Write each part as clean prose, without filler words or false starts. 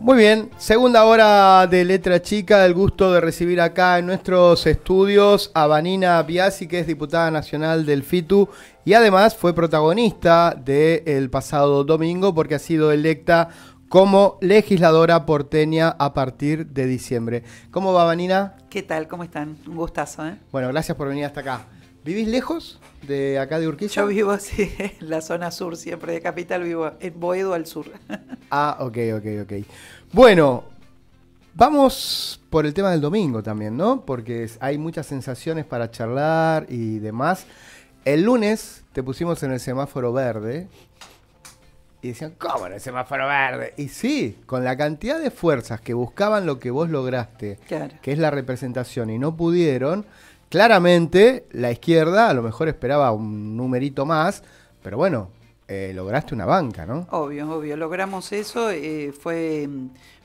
Muy bien, segunda hora de Letra Chica, el gusto de recibir acá en nuestros estudios a Vanina Biasi, que es diputada nacional del FITU y además fue protagonista del pasado domingo porque ha sido electa como legisladora porteña a partir de diciembre. ¿Cómo va, Vanina? ¿Qué tal? ¿Cómo están? Un gustazo, ¿eh? Bueno, gracias por venir hasta acá. ¿Vivís lejos de acá de Urquiza? Yo vivo así, en la zona sur, siempre de Capital, vivo en Boedo al sur. Ah, ok. Bueno, vamos por el tema del domingo también, ¿no? Porque hay muchas sensaciones para charlar y demás. El lunes te pusimos en el semáforo verde y decían, ¿cómo en el semáforo verde? Y sí, con la cantidad de fuerzas que buscaban lo que vos lograste, claro, que es la representación, y no pudieron, claramente la izquierda a lo mejor esperaba un numerito más, pero bueno, lograste una banca, ¿no? Obvio, logramos eso, fue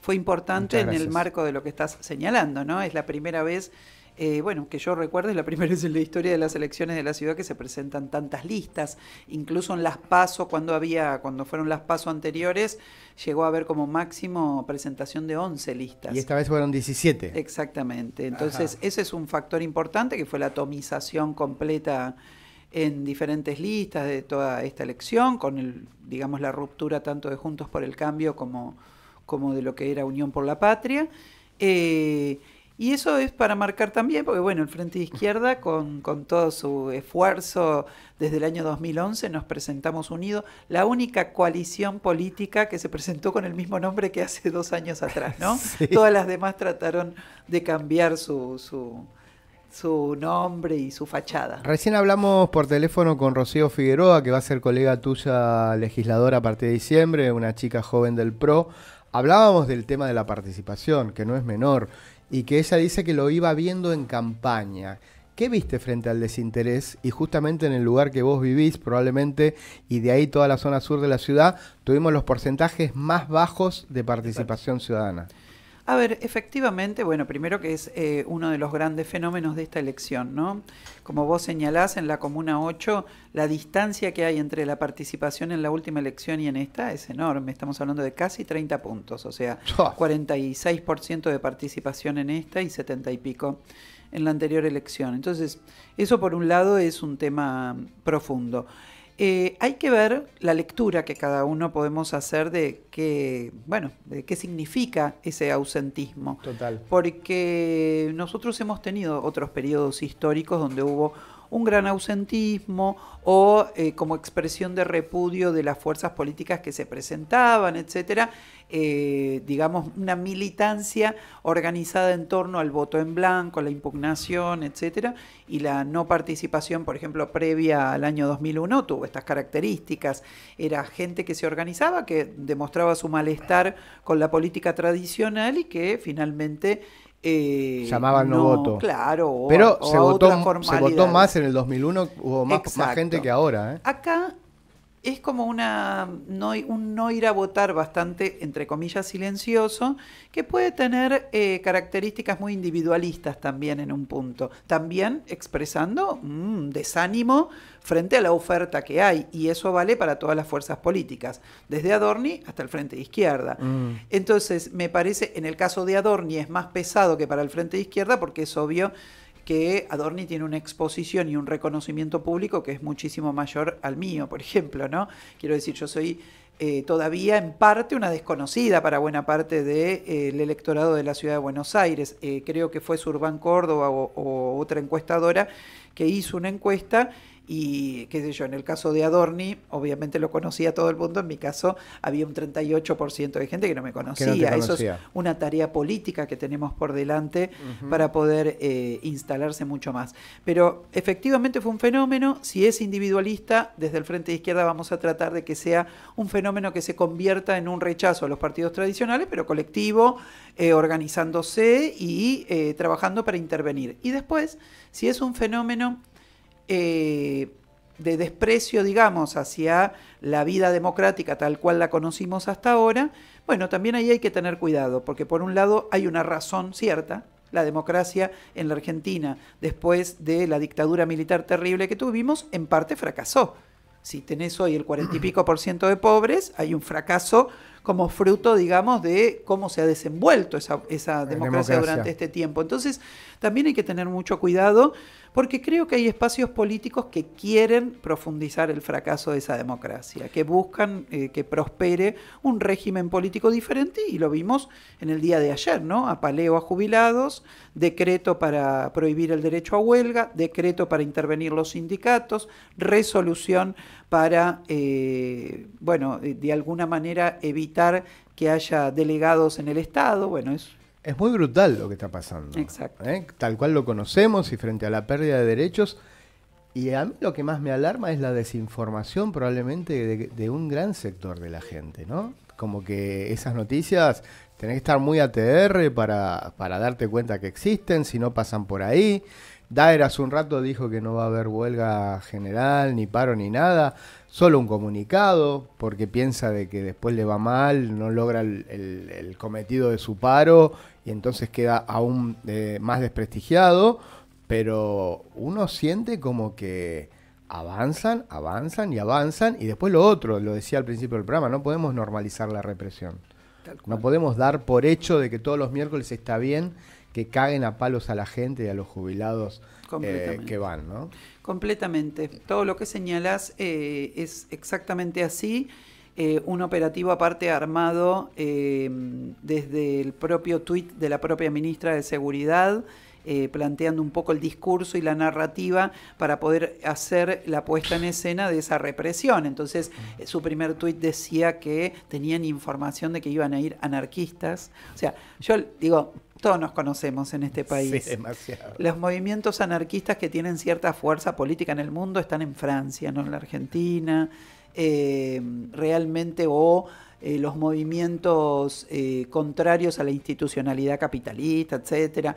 importante en el marco de lo que estás señalando, ¿no? Es la primera vez, que yo recuerdo, es la primera vez en la historia de las elecciones de la ciudad que se presentan tantas listas, incluso en las PASO, cuando fueron las PASO anteriores, llegó a haber como máximo presentación de 11 listas. Y esta vez fueron 17. Exactamente, entonces ese es un factor importante, que fue la atomización completa en diferentes listas de toda esta elección, con la ruptura tanto de Juntos por el Cambio como de lo que era Unión por la Patria. Y eso es para marcar también, porque bueno, el Frente de Izquierda, con todo su esfuerzo desde el año 2011, nos presentamos unidos, la única coalición política que se presentó con el mismo nombre que hace 2 años atrás, ¿no? Sí. Todas las demás trataron de cambiar su nombre y su fachada. Recién hablamos por teléfono con Rocío Figueroa, que va a ser colega tuya legisladora a partir de diciembre, una chica joven del PRO. Hablábamos del tema de la participación, que no es menor, y que ella dice que lo iba viendo en campaña. ¿Qué viste frente al desinterés? Y justamente en el lugar que vos vivís, probablemente, y de ahí toda la zona sur de la ciudad, tuvimos los porcentajes más bajos de participación ciudadana. A ver, efectivamente, bueno, primero que es uno de los grandes fenómenos de esta elección, ¿no? Como vos señalás, en la Comuna 8, la distancia que hay entre la participación en la última elección y en esta es enorme. Estamos hablando de casi 30 puntos, o sea, 46% de participación en esta y 70 y pico en la anterior elección. Entonces, eso por un lado es un tema profundo. Hay que ver la lectura que cada uno podemos hacer de qué significa ese ausentismo. Total. Porque nosotros hemos tenido otros periodos históricos donde hubo un gran ausentismo o como expresión de repudio de las fuerzas políticas que se presentaban, etcétera, una militancia organizada en torno al voto en blanco, la impugnación, etcétera, y la no participación, por ejemplo, previa al año 2001 tuvo estas características. Era gente que se organizaba, que demostraba su malestar con la política tradicional y que finalmente llamaban no voto. Claro, pero se votó más en el 2001, hubo más gente que ahora. Acá es como un no ir a votar bastante, entre comillas, silencioso, que puede tener características muy individualistas también en un punto. También expresando desánimo frente a la oferta que hay, y eso vale para todas las fuerzas políticas, desde Adorni hasta el Frente de Izquierda. Entonces, me parece, en el caso de Adorni es más pesado que para el Frente de Izquierda, porque es obvio que Adorni tiene una exposición y un reconocimiento público que es muchísimo mayor al mío, por ejemplo, ¿no? Quiero decir, yo soy todavía en parte una desconocida para buena parte del electorado de la ciudad de Buenos Aires. Creo que fue Surban Córdoba o otra encuestadora que hizo una encuesta y, qué sé yo, en el caso de Adorni, obviamente lo conocía todo el mundo, en mi caso había un 38% de gente que no me conocía. Eso es una tarea política que tenemos por delante para poder instalarse mucho más. Pero efectivamente fue un fenómeno. Si es individualista, desde el Frente de Izquierda vamos a tratar de que sea un fenómeno que se convierta en un rechazo a los partidos tradicionales, pero colectivo, organizándose y trabajando para intervenir. Y después, si es un fenómeno de desprecio, digamos, hacia la vida democrática tal cual la conocimos hasta ahora, bueno, también ahí hay que tener cuidado, porque por un lado hay una razón cierta. La democracia en la Argentina, después de la dictadura militar terrible que tuvimos, en parte fracasó. si tenés hoy el 40 y pico por ciento de pobres, hay un fracaso como fruto, digamos, de cómo se ha desenvuelto esa democracia durante este tiempo. Entonces, también hay que tener mucho cuidado, porque creo que hay espacios políticos que quieren profundizar el fracaso de esa democracia, que buscan que prospere un régimen político diferente, y lo vimos en el día de ayer, ¿no? Apaleo a jubilados, decreto para prohibir el derecho a huelga, decreto para intervenir los sindicatos, resolución para, de alguna manera evitar que haya delegados en el Estado. Bueno, es muy brutal lo que está pasando. Exacto. Tal cual lo conocemos, y frente a la pérdida de derechos. Y a mí lo que más me alarma es la desinformación, probablemente de un gran sector de la gente, ¿no? Como que esas noticias tenés que estar muy ATR para darte cuenta que existen, si no pasan por ahí. Daer hace un rato dijo que no va a haber huelga general, ni paro, ni nada, solo un comunicado, porque piensa de que después le va mal, no logra el cometido de su paro, y entonces queda aún más desprestigiado, pero uno siente como que avanzan, y después lo otro, lo decía al principio del programa, no podemos normalizar la represión. No podemos dar por hecho de que todos los miércoles está bien que caguen a palos a la gente y a los jubilados que van, ¿no? Completamente. Todo lo que señalás es exactamente así. Un operativo aparte armado desde el propio tuit de la propia ministra de Seguridad, planteando un poco el discurso y la narrativa para poder hacer la puesta en escena de esa represión. Entonces, su primer tuit decía que tenían información de que iban a ir anarquistas. O sea, yo digo, todos nos conocemos en este país. Sí, demasiado. Los movimientos anarquistas que tienen cierta fuerza política en el mundo están en Francia, no en la Argentina. Realmente, los movimientos contrarios a la institucionalidad capitalista, etcétera.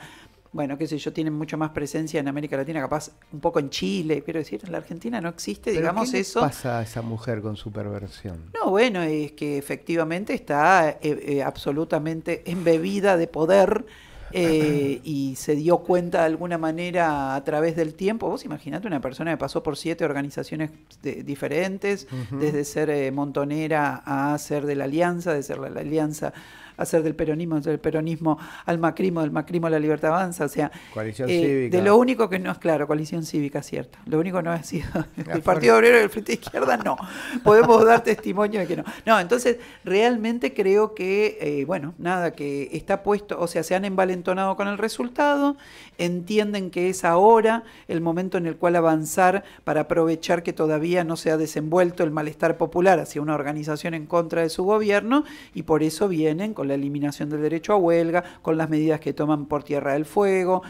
Bueno, qué sé yo, tienen mucho más presencia en América Latina, capaz un poco en Chile, quiero decir, en la Argentina no existe, ¿Pero digamos, qué eso. ¿Qué pasa a esa mujer con su perversión? No, bueno, es que efectivamente está absolutamente embebida de poder, y se dio cuenta de alguna manera a través del tiempo. Vos imaginate una persona que pasó por 7 organizaciones diferentes, desde ser montonera a ser de la Alianza, de ser la Alianza a ser del peronismo al macrismo, del macrismo a la Libertad Avanza, o sea, Coalición Cívica. De lo único que no es claro, coalición cívica, cierto. Lo único que no ha sido el Partido Obrero y el Frente de Izquierda, no. Podemos dar testimonio de que no. No, entonces, realmente creo que, que está puesto, o sea, se han envalentonado con el resultado, entienden que es ahora el momento en el cual avanzar para aprovechar que todavía no se ha desenvuelto el malestar popular hacia una organización en contra de su gobierno, y por eso vienen con la eliminación del derecho a huelga, con las medidas que toman por Tierra del Fuego.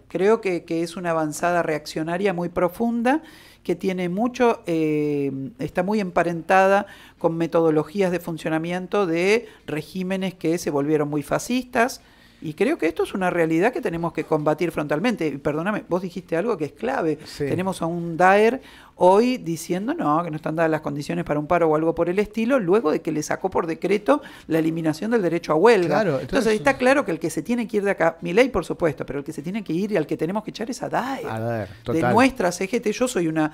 Creo que es una avanzada reaccionaria muy profunda, que tiene mucho, está muy emparentada con metodologías de funcionamiento de regímenes que se volvieron muy fascistas, y creo que esto es una realidad que tenemos que combatir frontalmente. Y perdóname, vos dijiste algo que es clave. Sí. Tenemos a un Daer hoy diciendo que no están dadas las condiciones para un paro o algo por el estilo, luego de que le sacó por decreto la eliminación del derecho a huelga. Claro, entonces está claro que el que se tiene que ir de acá, Milei por supuesto, pero el que se tiene que ir y al que tenemos que echar es a Daer. De nuestra CGT. Yo soy una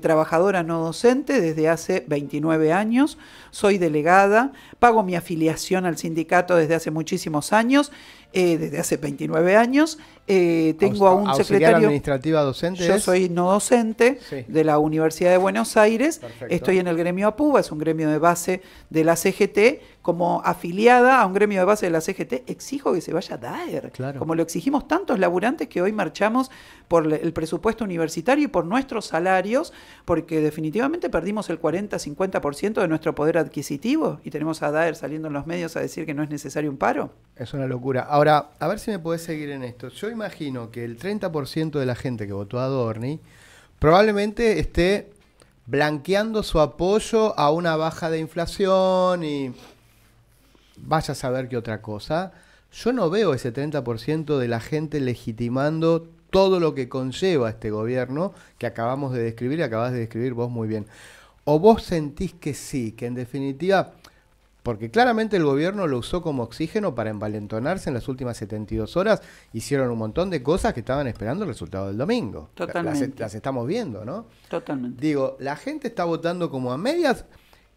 trabajadora no docente desde hace 29 años, soy delegada, pago mi afiliación al sindicato desde hace muchísimos años, desde hace 29 años. Tengo a un secretario administrativa docente. Yo soy no docente de la Universidad de Buenos Aires. Perfecto. Estoy en el gremio APUBA, es un gremio de base de la CGT. Como afiliada a un gremio de base de la CGT, exijo que se vaya Daer. Claro. Como lo exigimos tantos laburantes que hoy marchamos por el presupuesto universitario y por nuestros salarios, porque definitivamente perdimos el 40-50% de nuestro poder adquisitivo, y tenemos a Daer saliendo en los medios a decir que no es necesario un paro. Es una locura. Ahora, a ver si me podés seguir en esto. Yo imagino que el 30% de la gente que votó a Adorni probablemente esté blanqueando su apoyo a una baja de inflación y vaya a saber qué otra cosa. Yo no veo ese 30% de la gente legitimando todo lo que conlleva este gobierno que acabamos de describir y acabás de describir vos muy bien. ¿O vos sentís que sí, que en definitiva Porque claramente el gobierno lo usó como oxígeno para envalentonarse en las últimas 72 horas. Hicieron un montón de cosas que estaban esperando el resultado del domingo. Totalmente. Las estamos viendo, ¿no? Totalmente. Digo, la gente está votando como a medias.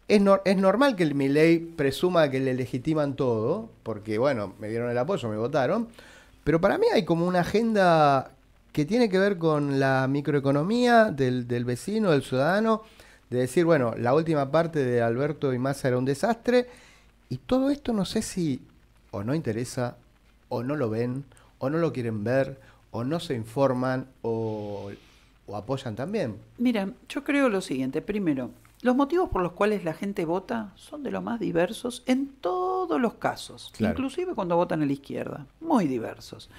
Es normal que el Milei presuma que le legitiman todo, porque bueno, me dieron el apoyo, me votaron. Pero para mí hay como una agenda que tiene que ver con la microeconomía del vecino, del ciudadano, de decir, bueno, la última parte de Alberto y Massa era un desastre, y todo esto no sé si o no interesa, o no lo ven, o no lo quieren ver, o no se informan, o apoyan también. Mira, yo creo lo siguiente. Primero, los motivos por los cuales la gente vota son de los más diversos en todos los casos, Claro. inclusive cuando votan a la izquierda, muy diversos.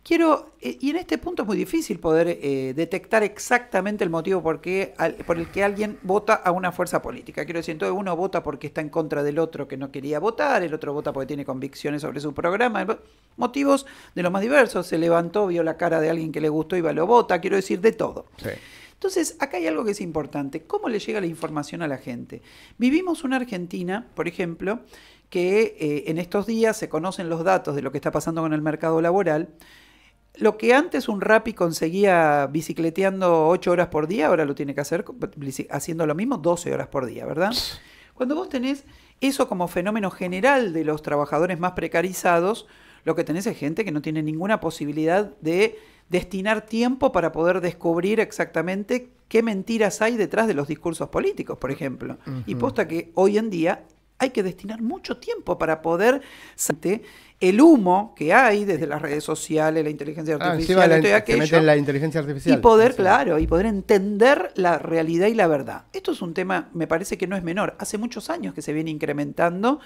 Y en este punto es muy difícil poder detectar exactamente el motivo por el que alguien vota a una fuerza política. Quiero decir, entonces uno vota porque está en contra del otro que no quería votar, el otro vota porque tiene convicciones sobre su programa. Motivos de los más diversos. Se levantó, vio la cara de alguien que le gustó y va, lo vota. Quiero decir, de todo. Sí. Entonces, acá hay algo que es importante. ¿Cómo le llega la información a la gente? Vivimos una Argentina, por ejemplo, que en estos días se conocen los datos de lo que está pasando con el mercado laboral. Lo que antes un Rappi conseguía bicicleteando 8 horas por día, ahora lo tiene que hacer haciendo lo mismo 12 horas por día, ¿verdad? Cuando vos tenés eso como fenómeno general de los trabajadores más precarizados, lo que tenés es gente que no tiene ninguna posibilidad de destinar tiempo para poder descubrir exactamente qué mentiras hay detrás de los discursos políticos, por ejemplo. Y posta que hoy en día hay que destinar mucho tiempo para poder saber el humo que hay desde las redes sociales, la inteligencia artificial, encima te meten la inteligencia artificial. y poder, sí. claro, y poder entender la realidad y la verdad. Esto es un tema, me parece que no es menor. Hace muchos años que se viene incrementando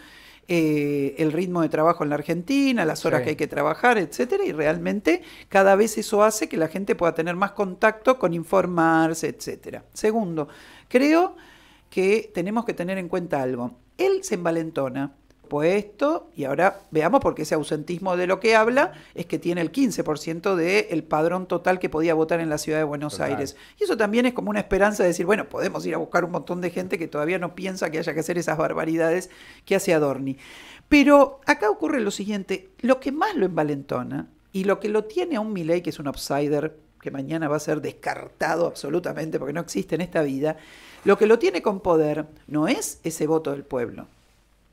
el ritmo de trabajo en la Argentina, las horas Sí. que hay que trabajar, etcétera, y realmente cada vez eso hace que la gente pueda tener más contacto con informarse, etcétera. Segundo, creo que tenemos que tener en cuenta algo. Él se envalentona puesto, y ahora veamos porque ese ausentismo de lo que habla es que tiene el 15% del padrón total que podía votar en la ciudad de Buenos Total. Aires. Y eso también es como una esperanza de decir, bueno, podemos ir a buscar un montón de gente que todavía no piensa que haya que hacer esas barbaridades que hace Adorni. Pero acá ocurre lo siguiente, lo que más lo envalentona y lo que lo tiene a un Milei, que es un outsider, que mañana va a ser descartado absolutamente porque no existe en esta vida, lo que lo tiene con poder no es ese voto del pueblo.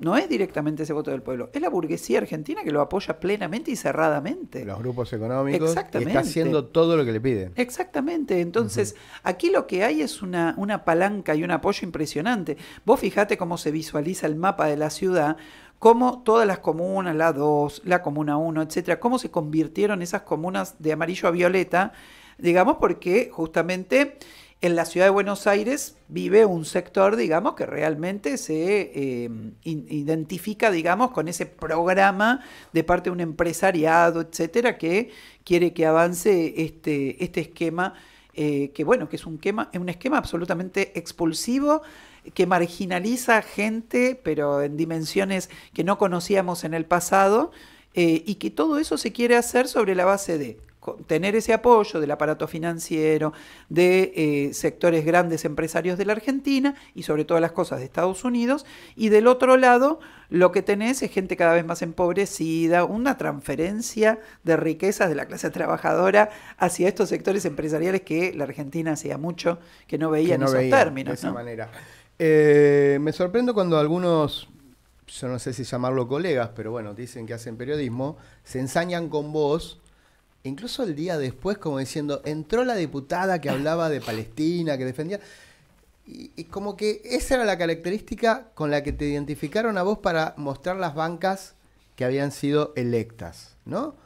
No es directamente ese voto del pueblo, es la burguesía argentina que lo apoya plenamente y cerradamente. Los grupos económicos. Exactamente. Y está haciendo todo lo que le piden. Exactamente, entonces aquí lo que hay es una palanca y un apoyo impresionante. Vos fijate cómo se visualiza el mapa de la ciudad, cómo todas las comunas, la 2, la comuna 1, etcétera, cómo se convirtieron esas comunas de amarillo a violeta, digamos, porque justamente en la ciudad de Buenos Aires vive un sector, digamos, que realmente se identifica, digamos, con ese programa de parte de un empresariado, etcétera, que quiere que avance este esquema, que bueno, que es un esquema absolutamente expulsivo, que marginaliza gente, pero en dimensiones que no conocíamos en el pasado, y que todo eso se quiere hacer sobre la base de tener ese apoyo del aparato financiero, de sectores grandes empresarios de la Argentina y sobre todas las cosas de Estados Unidos, y del otro lado lo que tenés es gente cada vez más empobrecida, una transferencia de riquezas de la clase trabajadora hacia estos sectores empresariales que la Argentina hacía mucho que no veía en esos términos. De esa ¿no? manera. Me sorprendo cuando algunos, yo no sé si llamarlo colegas, pero bueno, dicen que hacen periodismo, se ensañan con vos. Incluso el día después, como diciendo, entró la diputada que hablaba de Palestina, que defendía... Y como que esa era la característica con la que te identificaron a vos para mostrar las bancas que habían sido electas, ¿no?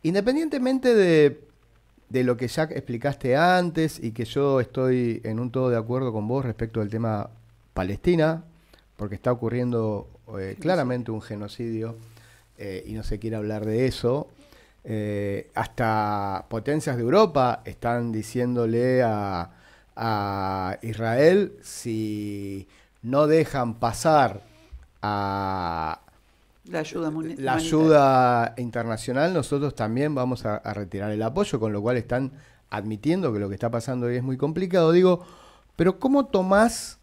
Independientemente de lo que ya explicaste antes y que yo estoy en un todo de acuerdo con vos respecto del tema Palestina, porque está ocurriendo claramente un genocidio, y no se quiere hablar de eso. Hasta potencias de Europa están diciéndole a Israel, si no dejan pasar a La ayuda, la ayuda internacional, nosotros también vamos a retirar el apoyo, con lo cual están admitiendo que lo que está pasando hoy es muy complicado. Digo, pero ¿cómo tomás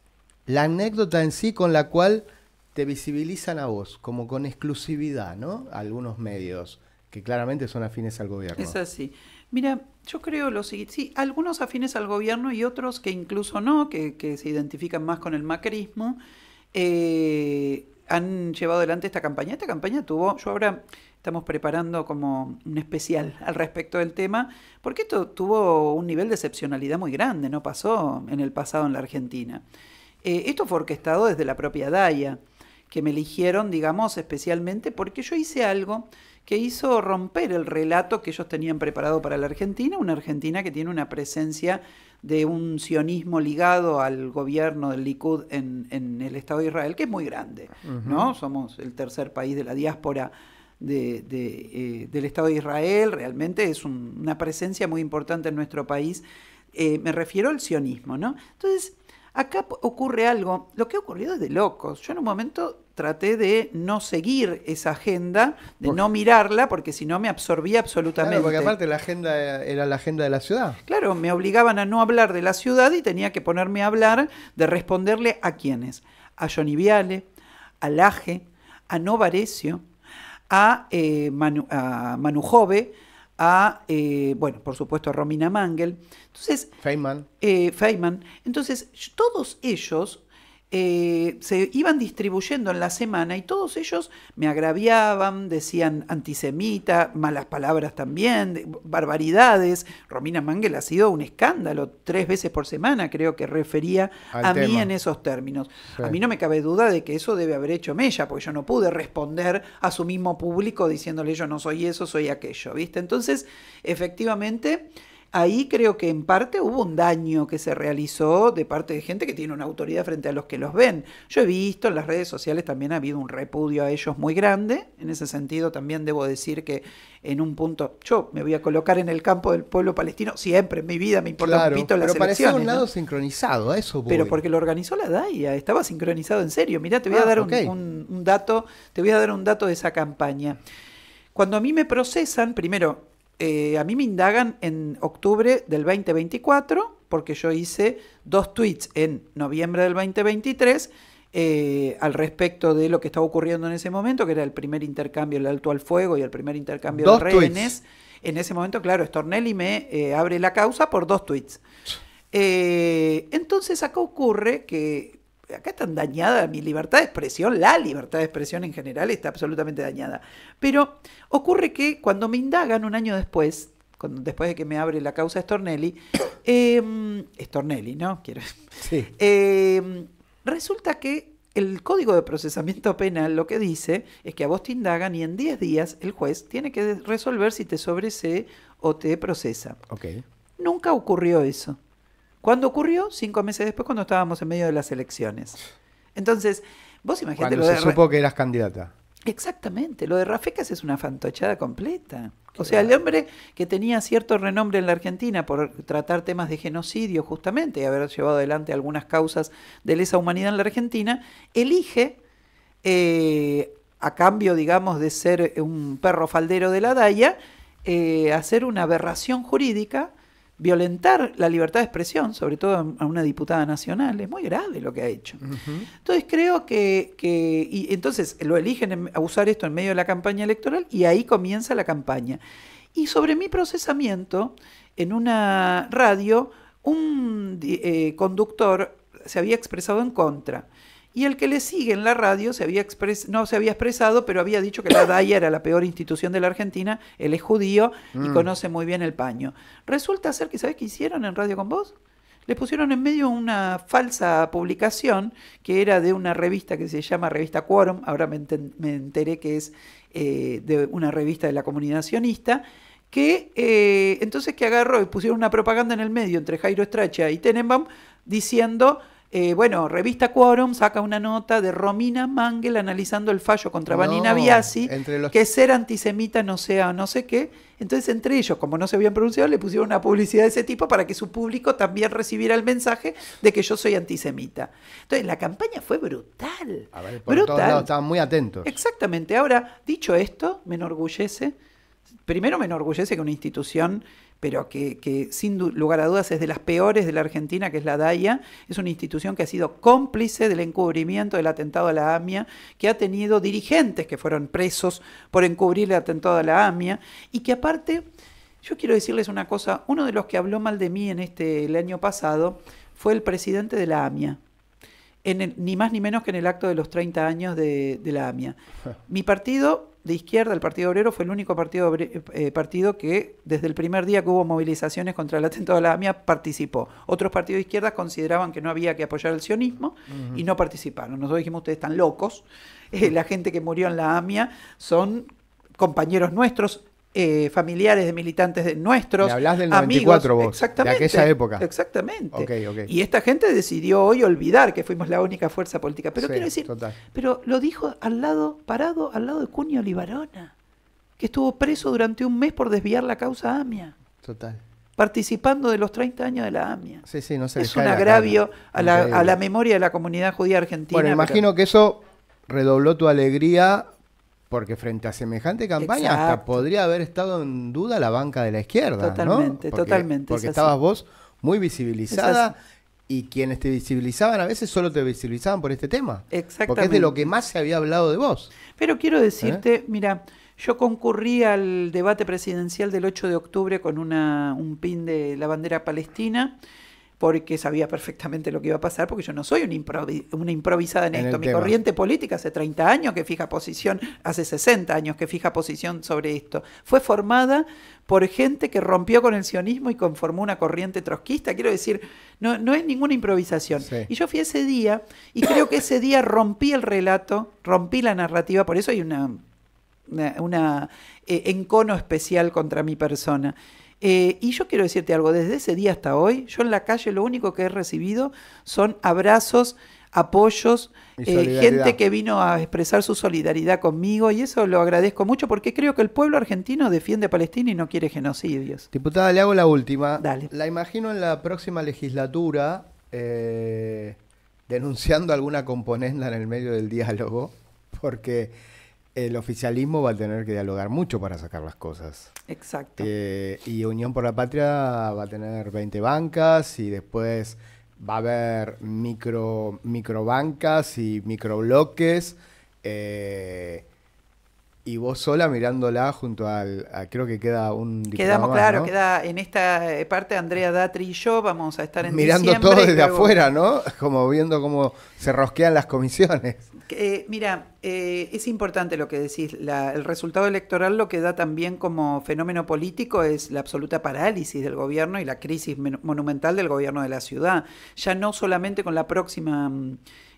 la anécdota en sí con la cual te visibilizan a vos, como con exclusividad, ¿no? Algunos medios que claramente son afines al gobierno. Es así. Mira, yo creo lo siguiente, sí, algunos afines al gobierno y otros que incluso no, que se identifican más con el macrismo, han llevado adelante esta campaña. Esta campaña tuvo, yo ahora estamos preparando como un especial al respecto del tema, porque esto tuvo un nivel de excepcionalidad muy grande, no pasó en el pasado en la Argentina. Esto fue orquestado desde la propia DAIA, que me eligieron, digamos, especialmente porque yo hice algo que hizo romper el relato que ellos tenían preparado para la Argentina, una Argentina que tiene una presencia de un sionismo ligado al gobierno del Likud en el Estado de Israel, que es muy grande, ¿no? Somos el tercer país de la diáspora del Estado de Israel, realmente es una presencia muy importante en nuestro país, me refiero al sionismo, ¿no? Entonces, acá ocurre algo, lo que ha ocurrido es de locos. Yo en un momento traté de no seguir esa agenda, de no mirarla, porque si no me absorbía absolutamente. Claro, porque aparte la agenda era la agenda de la ciudad. Claro, me obligaban a no hablar de la ciudad y tenía que ponerme a hablar de responderle a quiénes. A Johnny Viale, a Laje, a Novarecio, a Manu Jove, bueno, por supuesto a Romina Mangel. Entonces, Feynman. Entonces, todos ellos se iban distribuyendo en la semana y todos ellos me agraviaban, decían antisemita, malas palabras también, barbaridades. Romina Mangel ha sido un escándalo, 3 veces por semana creo que refería a mí en esos términos. Sí. A mí no me cabe duda de que eso debe haber hecho Mella, porque yo no pude responder a su mismo público diciéndole yo no soy eso, soy aquello, ¿viste? Entonces, efectivamente, ahí creo que en parte hubo un daño que se realizó de parte de gente que tiene una autoridad frente a los que los ven. Yo he visto en las redes sociales también ha habido un repudio a ellos muy grande. En ese sentido también debo decir que en un punto, yo me voy a colocar en el campo del pueblo palestino, siempre en mi vida me importa un pito las elecciones. Pero parecía un lado sincronizado, a eso voy. Pero porque lo organizó la DAIA, estaba sincronizado en serio. Mirá, te voy a dar un dato, te voy a dar un dato de esa campaña. Cuando a mí me procesan, primero, a mí me indagan en octubre del 2024 porque yo hice 2 tweets en noviembre del 2023 al respecto de lo que estaba ocurriendo en ese momento, que era el primer intercambio, el alto al fuego y el primer intercambio de rehenes. En ese momento, claro, Stornelli me abre la causa por 2 tweets. Entonces acá ocurre que acá está dañada mi libertad de expresión, la libertad de expresión en general está absolutamente dañada. Pero ocurre que cuando me indagan un año después, después de que me abre la causa Stornelli, Stornelli, ¿no? Sí. Resulta que el Código de Procesamiento Penal lo que dice es que a vos te indagan y en 10 días el juez tiene que resolver si te sobresee o te procesa. Okay. Nunca ocurrió eso. ¿Cuándo ocurrió? 5 meses después, cuando estábamos en medio de las elecciones. Entonces, vos imaginate cuando se supo que eras candidata. Exactamente. Lo de Rafecas es una fantochada completa. O sea, el hombre que tenía cierto renombre en la Argentina por tratar temas de genocidio justamente y haber llevado adelante algunas causas de lesa humanidad en la Argentina, elige, a cambio, digamos, de ser un perro faldero de la DAIA, hacer una aberración jurídica, violentar la libertad de expresión, sobre todo a una diputada nacional. Es muy grave lo que ha hecho. Entonces creo y entonces lo eligen a usar esto en medio de la campaña electoral y ahí comienza la campaña. Y sobre mi procesamiento, en una radio, un conductor se había expresado en contra. Y el que le sigue en la radio no se había expresado, pero había dicho que la DAIA era la peor institución de la Argentina, él es judío y conoce muy bien el paño. Resulta ser que, ¿sabés qué hicieron en Radio con Vos? Les pusieron en medio una falsa publicación que era de una revista que se llama Revista Quórum, ahora me enteré que es de una revista de la comunidad sionista, que entonces que agarró y pusieron una propaganda en el medio entre Jairo Stracha y Tenenbaum diciendo... bueno, Revista Quórum saca una nota de Romina Mangel analizando el fallo contra Vanina Biasi, que ser antisemita no sea no sé qué. Entonces, entre ellos, como no se habían pronunciado, le pusieron una publicidad de ese tipo para que su público también recibiera el mensaje de que yo soy antisemita. Entonces, la campaña fue brutal. A ver, por todos lados estaban muy atentos. Exactamente. Ahora, dicho esto, me enorgullece. Primero me enorgullece que una institución pero que sin lugar a dudas es de las peores de la Argentina, que es la DAIA. Es una institución que ha sido cómplice del encubrimiento del atentado a la AMIA, que ha tenido dirigentes que fueron presos por encubrir el atentado a la AMIA, y que aparte, yo quiero decirles una cosa, uno de los que habló mal de mí el año pasado fue el presidente de la AMIA, ni más ni menos que en el acto de los 30 años de la AMIA. Mi partido de izquierda, el Partido Obrero, fue el único partido que desde el primer día que hubo movilizaciones contra el atentado a la AMIA participó. Otros partidos de izquierda consideraban que no había que apoyar el sionismo y no participaron. Nosotros dijimos, ustedes están locos, la gente que murió en la AMIA son compañeros nuestros, familiares de militantes de nuestros, me hablás del 94 amigos, vos, exactamente, de aquella época. Exactamente. Okay. Y esta gente decidió hoy olvidar que fuimos la única fuerza política. Pero sí, quiero decir, total. pero lo dijo parado al lado de Cunio Libarona, que estuvo preso durante un mes por desviar la causa AMIA. Total. Participando de los 30 años de la AMIA. Sí, no se es un agravio a la memoria de la comunidad judía argentina. Bueno, imagino que eso redobló tu alegría, porque frente a semejante campaña hasta podría haber estado en duda la banca de la izquierda. Totalmente, ¿no? totalmente. Porque estabas vos muy visibilizada y quienes te visibilizaban a veces solo te visibilizaban por este tema. Exactamente. Porque es de lo que más se había hablado de vos. Pero quiero decirte, mira, yo concurrí al debate presidencial del 8 de octubre con un pin de la bandera palestina, porque sabía perfectamente lo que iba a pasar, porque yo no soy una improvisada en esto. Mi corriente política hace 30 años que fija posición, hace 60 años que fija posición sobre esto. Fue formada por gente que rompió con el sionismo y conformó una corriente trotskista. Quiero decir, no es ninguna improvisación. Sí. Y yo fui ese día, y creo que ese día rompí el relato, rompí la narrativa, por eso hay una encono especial contra mi persona. Y yo quiero decirte algo, desde ese día hasta hoy, yo en la calle lo único que he recibido son abrazos, apoyos, gente que vino a expresar su solidaridad conmigo, y eso lo agradezco mucho porque creo que el pueblo argentino defiende a Palestina y no quiere genocidios. Diputada, le hago la última. Dale. La imagino en la próxima legislatura denunciando alguna componenda en el medio del diálogo, porque el oficialismo va a tener que dialogar mucho para sacar las cosas. Exacto. Y Unión por la Patria va a tener 20 bancas y después va a haber microbancas y microbloques. Y vos sola mirándola junto creo que queda un diputado Quedamos, más, claro, ¿no? Queda en esta parte Andrea Datri y yo vamos a estar en mirando diciembre. Mirando todo desde afuera, ¿no? Como viendo cómo se rosquean las comisiones. Mira, es importante lo que decís. El resultado electoral lo que da también como fenómeno político es la absoluta parálisis del gobierno y la crisis monumental del gobierno de la ciudad. Ya no solamente con la próxima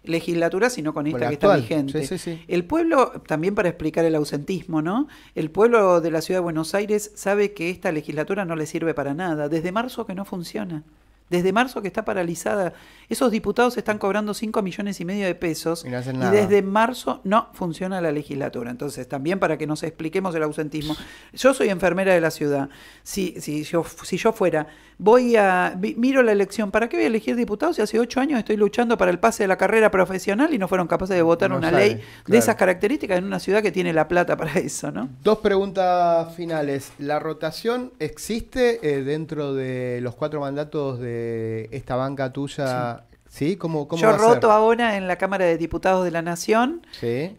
legislatura, sino con esta que está vigente. Sí. El pueblo, también para explicar el ausentismo, ¿no? El pueblo de la ciudad de Buenos Aires sabe que esta legislatura no le sirve para nada. Desde marzo que no funciona. Desde marzo que está paralizada. Esos diputados están cobrando 5,5 millones de pesos y no hacen y nada. Desde marzo no funciona la legislatura. Entonces, también para que nos expliquemos el ausentismo. Yo soy enfermera de la ciudad. Si yo fuera, miro la elección. ¿Para qué voy a elegir diputados si hace 8 años estoy luchando para el pase de la carrera profesional y no fueron capaces de votar una ley de esas características en una ciudad que tiene la plata para eso, ¿no? 2 preguntas finales. ¿La rotación existe dentro de los 4 mandatos de esta banca tuya? ¿Sí? ¿Cómo yo roto ahora en la Cámara de Diputados de la Nación. Sí.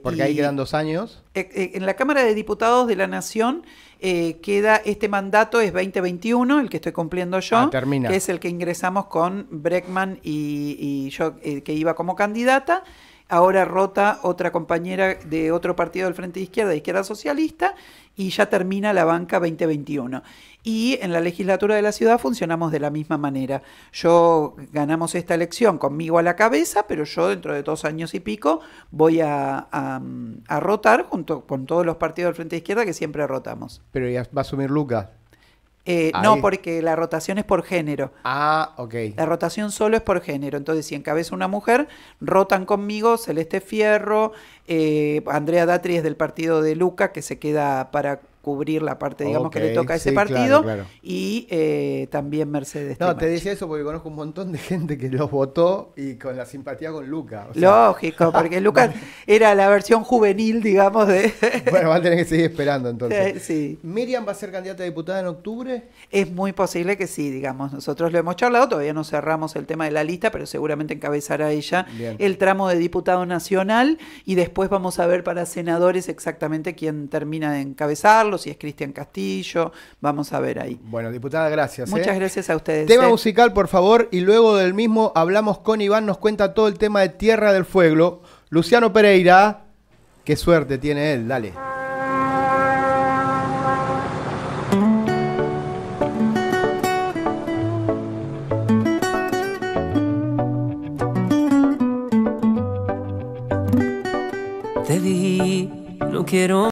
Porque ahí quedan 2 años. En la Cámara de Diputados de la Nación queda este mandato, es 2021, el que estoy cumpliendo yo, termina. Que es el que ingresamos con Breckman y yo, que iba como candidata. Ahora rota otra compañera de otro partido del Frente de Izquierda Socialista, y ya termina la banca 2021. Y en la legislatura de la ciudad funcionamos de la misma manera. Ganamos esta elección conmigo a la cabeza, pero yo dentro de 2 años y pico voy a rotar junto con todos los partidos del Frente de Izquierda que siempre rotamos. Pero ya va a asumir Luca. No, porque la rotación es por género. Ok. La rotación solo es por género. Entonces, si encabeza una mujer, rotan conmigo Celeste Fierro, Andrea Datri es del partido de Luca, que se queda para cubrir la parte, digamos, que Ok, le toca a ese sí, partido, claro. y también Mercedes No, te Temach. decía eso porque conozco un montón de gente que los votó y con la simpatía con Luca. O sea, Lógico, porque Lucas era la versión juvenil, digamos, de... bueno, va a tener que seguir esperando entonces. Sí. ¿Miriam va a ser candidata a diputada en octubre? Es muy posible que sí, digamos. Nosotros lo hemos charlado, todavía no cerramos el tema de la lista, pero seguramente encabezará ella Bien. el tramo de diputado nacional y después vamos a ver para senadores exactamente quién termina de encabezarlo, si es Cristian Castillo, vamos a ver ahí. Bueno, diputada, gracias. Muchas gracias a ustedes. Tema musical, por favor, y luego del mismo hablamos con Iván, nos cuenta todo el tema de Tierra del Fuego. Luciano Pereira, qué suerte tiene él, dale. Te vi, no quiero